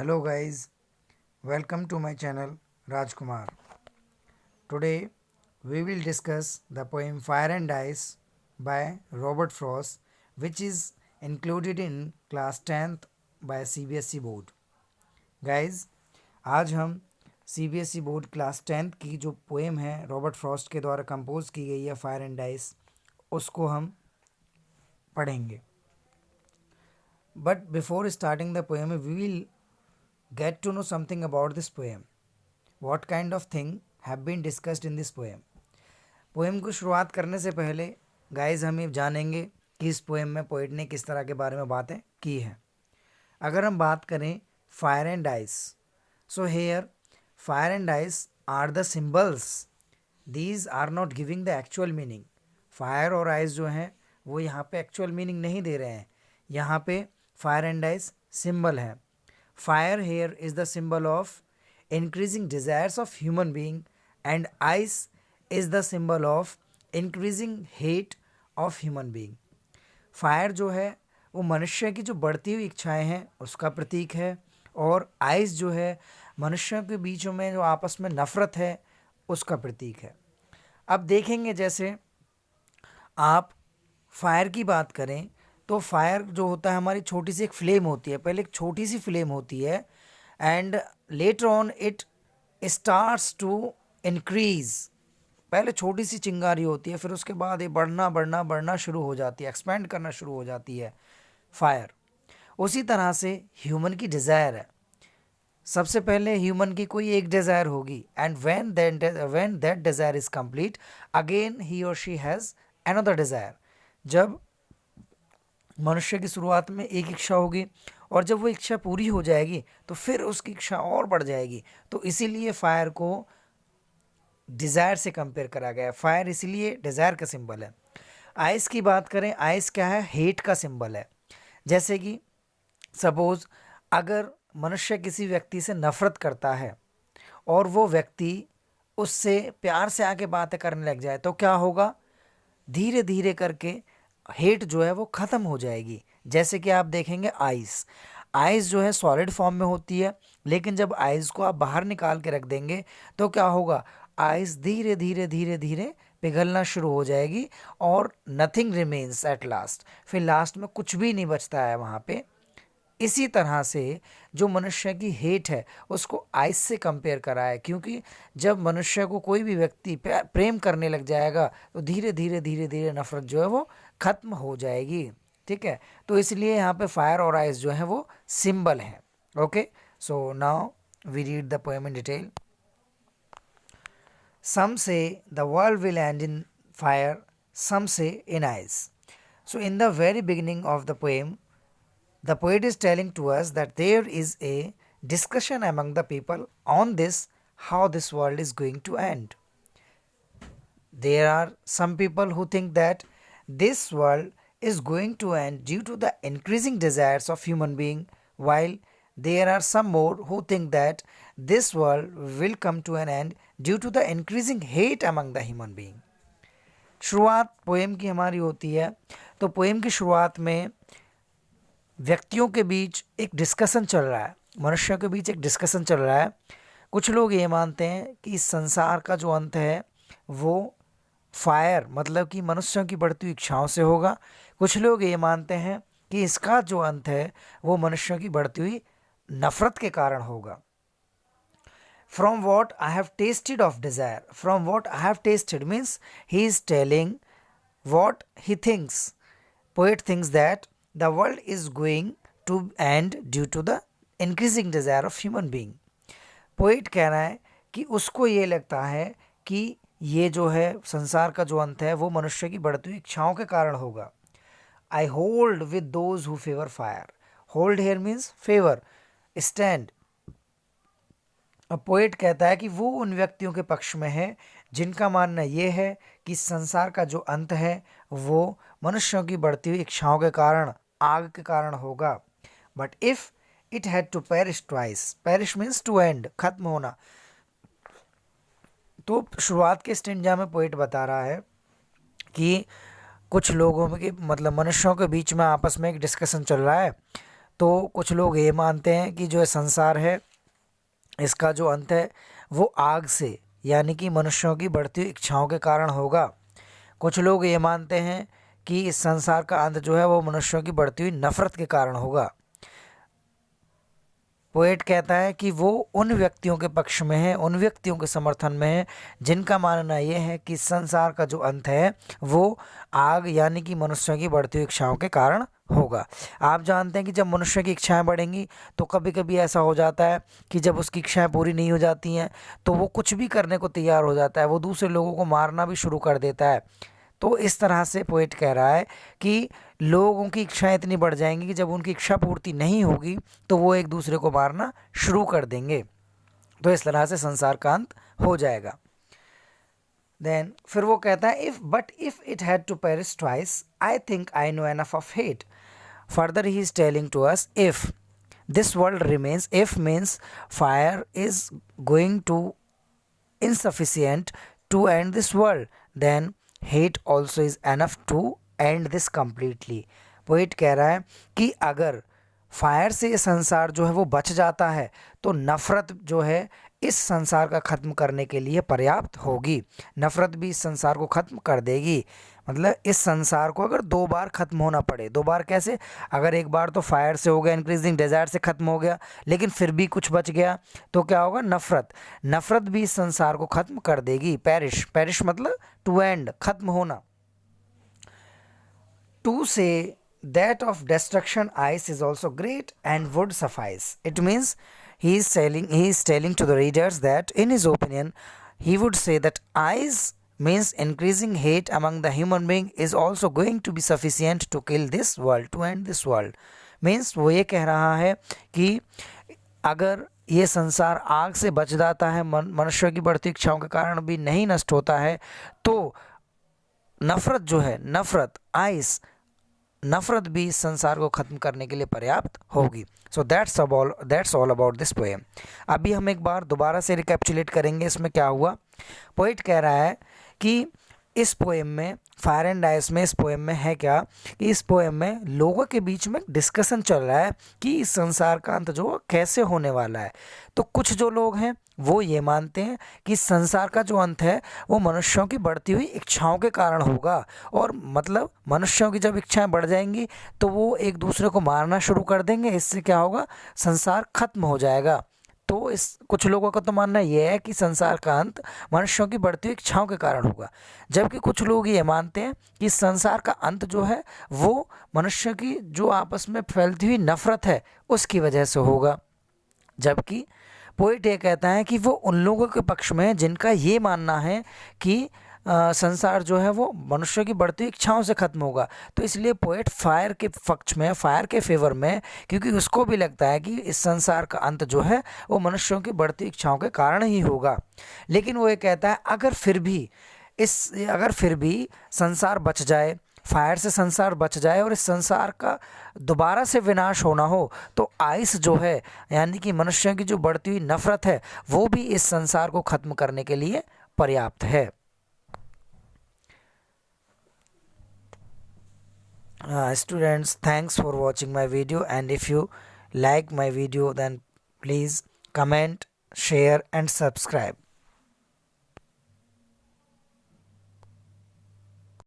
Hello guys, welcome to my channel Rajkumar. Today we will discuss the poem Fire and Ice by Robert Frost, which is included in class 10th by CBSE board. Guys, आज हम CBSE board class 10th की जो poem है Robert Frost के द्वारा compose की गई है फायर एंड आइस, उसको हम पढ़ेंगे. But before starting the poem, we will get to know something about this poem. What kind of thing have been discussed in this poem? Poem को शुरुआत करने से पहले गाइस हम ये जानेंगे कि इस पोएम में पोइट ने किस तरह के बारे में बातें की हैं. अगर हम बात करें fire and ice, so here fire and ice are the symbols. These are not giving the actual meaning. Fire और आइस जो हैं वो यहाँ पे एक्चुअल मीनिंग नहीं दे रहे हैं. यहाँ पे फायर एंड आइस सिंबल है. Fire here is the symbol of increasing desires of human being and ice is the symbol of increasing hate of human being. Fire जो है वो मनुष्य की जो बढ़ती हुई इच्छाएं हैं उसका प्रतीक है, और आइस जो है मनुष्यों के बीच में जो आपस में नफ़रत है उसका प्रतीक है. अब देखेंगे जैसे आप फायर की बात करें तो फायर जो होता है हमारी छोटी सी एक फ्लेम होती है. पहले एक छोटी सी फ्लेम होती है and later on it starts to increase. पहले छोटी सी चिंगारी होती है, फिर उसके बाद ये बढ़ना शुरू हो जाती है, एक्सपेंड करना शुरू हो जाती है फायर. उसी तरह से ह्यूमन की डिज़ायर है. सबसे पहले ह्यूमन की कोई एक डिज़ायर होगी and when that desire is complete again ही और शी हैज़ अनदर डिज़ायर. जब मनुष्य की शुरुआत में एक इच्छा होगी और जब वो इच्छा पूरी हो जाएगी तो फिर उसकी इच्छा और बढ़ जाएगी. तो इसीलिए फायर को डिज़ायर से कंपेयर करा गया. फायर इसीलिए डिज़ायर का सिंबल है. आइस की बात करें, आइस क्या है? हेट का सिंबल है. जैसे कि सपोज अगर मनुष्य किसी व्यक्ति से नफ़रत करता है और वो व्यक्ति उससे प्यार से आके बातें करने लग जाए तो क्या होगा? धीरे धीरे करके हेट जो है वो ख़त्म हो जाएगी. जैसे कि आप देखेंगे आइस जो है सॉलिड फॉर्म में होती है, लेकिन जब आइस को आप बाहर निकाल के रख देंगे तो क्या होगा? आइस धीरे धीरे पिघलना शुरू हो जाएगी और नथिंग रिमेन्स एट लास्ट. फिर लास्ट में कुछ भी नहीं बचता है वहाँ पे. इसी तरह से जो मनुष्य की हेट है उसको आइस से कंपेयर करा है, क्योंकि जब मनुष्य को कोई भी व्यक्ति प्रेम करने लग जाएगा तो धीरे धीरे नफ़रत जो है वो ख़त्म हो जाएगी. ठीक है, तो इसलिए यहाँ पे फायर और आइस जो है वो सिंबल हैं. Okay, so now we read the poem in detail. Some say the world will end in fire, some say in ice. So in the very beginning of the poem the poet is telling to us that there is a discussion among the people on this, how this world is going to end. There are some people who think that this world is going to end due to the increasing desires of human being, while there are some more who think that this world will come to an end due to the increasing hate among the human being. शुरुआत poem की हमारी होती है, तो poem की शुरुआत में व्यक्तियों के बीच एक डिस्कशन चल रहा है, मनुष्यों के बीच एक डिस्कशन चल रहा है. कुछ लोग ये मानते हैं कि इस संसार का जो अंत है वो फायर मतलब कि मनुष्यों की बढ़ती हुई इच्छाओं से होगा. कुछ लोग ये मानते हैं कि इसका जो अंत है वो मनुष्यों की बढ़ती हुई नफ़रत के कारण होगा. From what I have tested of desire, from what I have tested means he is telling what he thinks. Poet thinks that the world is going to end due to the increasing desire of human being. Poet कह रहा है कि उसको ये लगता है कि ये जो है संसार का जो अंत है वो मनुष्य की बढ़ती हुई इच्छाओं के कारण होगा. I hold with those who favour fire. Hold here means favour, stand. अब पोइट कहता है कि वो उन व्यक्तियों के पक्ष में है जिनका मानना ये है कि संसार का जो अंत है वो मनुष्यों की बढ़ती हुई इच्छाओं के कारण, आग के कारण होगा. But if it had to perish twice, perish means to end, खत्म होना. तो शुरुआत के स्टेंजा में पोइट बता रहा है कि कुछ लोगों में मतलब मनुष्यों के बीच में आपस में एक डिस्कशन चल रहा है. तो कुछ लोग ये मानते हैं कि जो ये संसार है इसका जो अंत है वो आग से यानी कि मनुष्यों की बढ़ती हुई इच्छाओं के कारण होगा। कुछ लोग ये मानते हैं कि इस संसार का अंत जो है वो मनुष्यों की बढ़ती हुई नफरत के कारण होगा। पोएट कहता है कि वो उन व्यक्तियों के पक्ष में है, उन व्यक्तियों के समर्थन में है जिनका मानना ये है कि संसार का जो अंत है वो आग यानी कि मनुष्यों की बढ़ती हुई इच्छाओं के कारण होगा। आप जानते हैं कि जब मनुष्य की इच्छाएं बढ़ेंगी तो कभी कभी ऐसा हो जाता है कि जब उसकी इच्छाएं पूरी नहीं हो जाती हैं तो वो कुछ भी करने को तैयार हो जाता है, वो दूसरे लोगों को मारना भी शुरू कर देता है। तो इस तरह से पोएट कह रहा है कि लोगों की इच्छाएं इतनी बढ़ जाएंगी कि जब उनकी इच्छा पूर्ति नहीं होगी तो वो एक दूसरे को मारना शुरू कर देंगे। तो इस तरह से संसार का अंत हो जाएगा। देन फिर वो कहता है if it had to perish twice I think I know enough of hate. Further he is telling to us if this world remains, if means fire is going to insufficient to end this world, then hate also is enough to end this completely। Poet कह रहा है कि अगर fire से ये संसार जो है वो बच जाता है तो नफ़रत जो है इस संसार का ख़त्म करने के लिए पर्याप्त होगी। नफ़रत भी इस संसार को ख़त्म कर देगी। मतलब इस संसार को अगर दो बार ख़त्म होना पड़े, दो बार कैसे, अगर एक बार तो फायर से हो गया, इंक्रीजिंग डिज़ायर से ख़त्म हो गया, लेकिन फिर भी कुछ बच गया तो क्या होगा, नफ़रत भी इस संसार को ख़त्म कर देगी। पेरिश मतलब टू एंड, ख़त्म होना। टू से that of destruction ice is also great and would suffice। It means he is telling to the readers that in his opinion he would say that ice means increasing hate among the human being is also going to be sufficient to kill this world, to end this world। means वो ये कह रहा है कि अगर ये संसार आग से बच जाता है, मनुष्य की बढ़ती इच्छाओं के कारण भी नहीं नष्ट होता है, तो नफ़रत जो है, नफ़रत भी इस संसार को ख़त्म करने के लिए पर्याप्त होगी। So that's all about this poem. अभी हम एक बार दोबारा से रिकैप्चुलेट करेंगे इसमें क्या हुआ। पोइट कह रहा है कि इस पोएम में, फायर एंड आइस में, इस पोएम में है क्या कि इस पोएम में लोगों के बीच में डिस्कशन चल रहा है कि इस संसार का अंत जो कैसे होने वाला है। तो कुछ जो लोग हैं वो ये मानते हैं कि संसार का जो अंत है वो मनुष्यों की बढ़ती हुई इच्छाओं के कारण होगा, और मतलब मनुष्यों की जब इच्छाएं बढ़ जाएंगी तो वो एक दूसरे को मारना शुरू कर देंगे, इससे क्या होगा, संसार खत्म हो जाएगा। तो इस कुछ लोगों का तो मानना यह है कि संसार का अंत मनुष्यों की बढ़ती हुई इच्छाओं के कारण होगा, जबकि कुछ लोग ये मानते हैं कि संसार का अंत जो है वो मनुष्य की जो आपस में फैलती हुई नफ़रत है उसकी वजह से होगा। जबकि पोइट ये कहता है कि वो उन लोगों के पक्ष में जिनका ये मानना है कि संसार जो है वो मनुष्य की बढ़ती इच्छाओं से ख़त्म होगा। तो इसलिए पोएट फायर के पक्ष में, फायर के फेवर में, क्योंकि उसको भी लगता है कि इस संसार का अंत जो है वो मनुष्यों की बढ़ती इच्छाओं के कारण ही होगा। लेकिन वो ये कहता है अगर फिर भी संसार बच जाए, फायर से संसार बच जाए और इस संसार का दोबारा से विनाश होना हो, तो आइस जो है यानी कि मनुष्यों की जो बढ़ती हुई नफ़रत है वो भी इस संसार को ख़त्म करने के लिए पर्याप्त है। Students, thanks for watching my video, and if you like my video then please comment, share and subscribe.